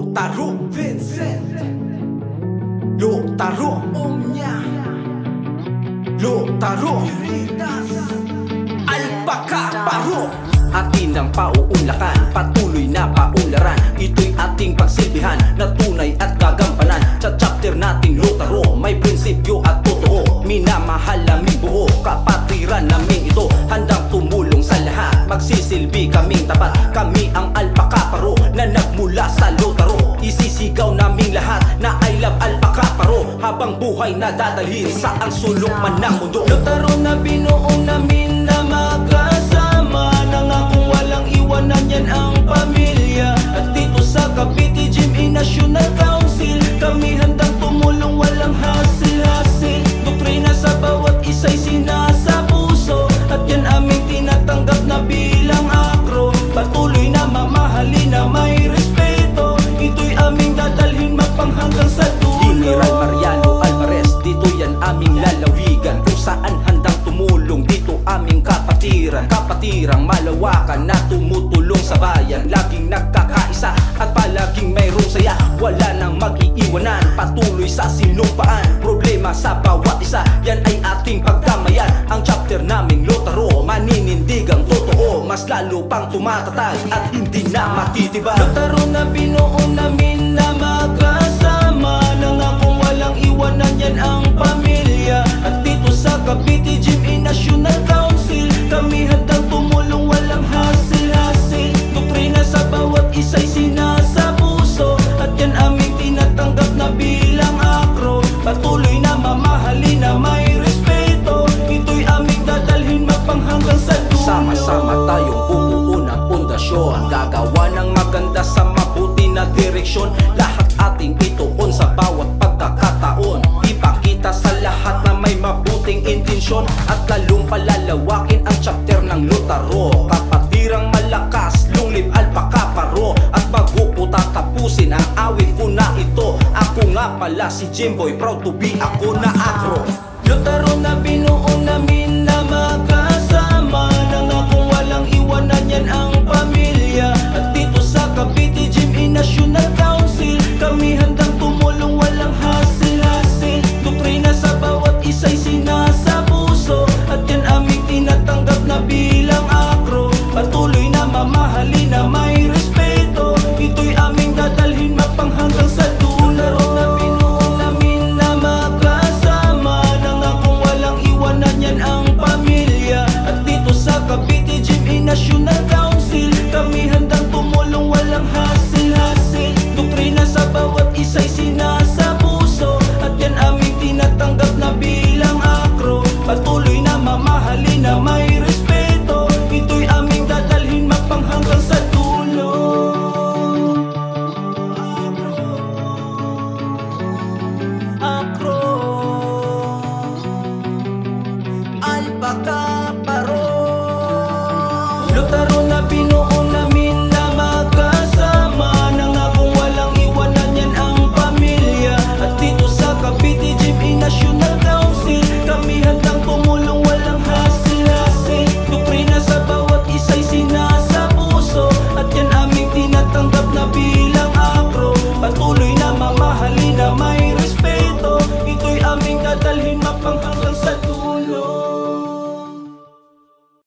Lotaro Vincent, Lotaro Omnia, Lotaro Alpaca Paro. Atin ang pauunlakan, patuloy na paunlaran. Ito'y ating pagsilbihan na tunay at gagampanan. Sa chapter nating Lotaro, may prinsipyo at totoo. Minamahal naming buo, kapatiran namin ito. Handang tumulong sa lahat, magsisilbi kaming tapat. Kami ang Alpaca Paro na nagmula sa Lotaro. Isisigaw naming lahat na I love Alpaca Paro, habang buhay na dadalhin sa ang sulok man ng mundo. Lotaro na binuo namin na magkasama, nangakong walang iwanan yan ang pamilya. At dito sa Cavite GMA National Council, kami handang tumulong, walang hasil-hasil. Doktrina sa bawat isa'y sinasa puso, at yan aming tinatanggap na bilang akro. Patuloy na mamahalin na may respeto, ito'y aming dadalhin magpanghanggang sa dulo. General Mariano Alvarez, dito yan aming lalawigan, kung saan handang tumulong dito aming kapatiran. Kapatirang malawakan na tumutulong sa bayan, laging nagkakaisa at palaging mayroong saya. Wala nang mag-iiwanan, patuloy sa sinumpaan. Problema sa bawat isa, yan ay ating pagdamayan. Ang chapter naming Lotaro, maninindig ang totoo, mas lalo pang tumatatag at hindi na matitibag. Lotaro na binuo namin na magkasama, nangakong walang iwanan yan ang pamilya. At dito sa Cavite GMA National Council, kami handang tumulong, walang hasil-hasil. Doktrina sa bawat isa'y sinasa puso, at yan aming tinatanggap na bilang akro. Patuloy na mamahalin na may respeto, ito'y aming dadalhin magpanghanggang sa dulo. Sama-sama tayong bubuo ng pundasyon, gagawa ng maganda sa mabuti na direksyon. Lahat ating ituon sa bawat pagkakataon, ipakita sa lahat na may mabuting intensyon, at lalong palalawakin ang chapter ng Lotaro. Kapatirang malakas, lunglib Alpaca Paro, at bago po tatapusin ang awit ko na ito, ako nga pala si Jimboy, proud to be ako na akro. Lotaro na binuo